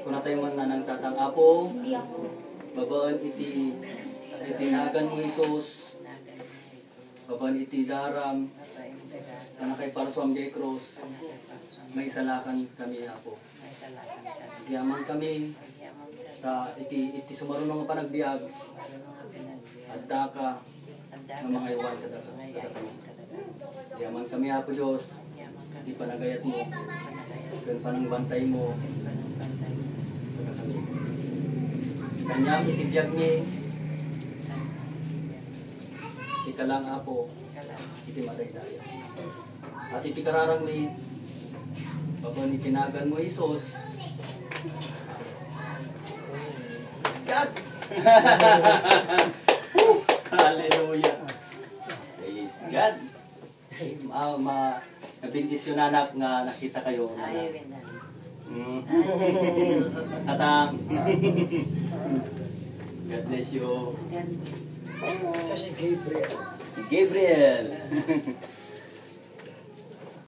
Kuna tayo man na ng tatang apo, Hindi ako. babaan itinagan mo Isus, babaan iti daram, kana kay Parsuam de Cruz, may salakan kami apo. Yaman kami, ta iti sumarunong nga panagbiag, adda ka, ng mga iwan kada kami. Yaman kami apo Diyos, iti panagayat mo, kan panangbantay mo, kada kami. Kanyang itibiyag mi, iti lang apo, iti matay-daya. At iti kararang mi, babaan itinagan mo Isus, God! Hallelujah! Praise God! Nabindisyon anak nga nakita kayo. Tatang! God bless you. Si Gabriel. Si Gabriel!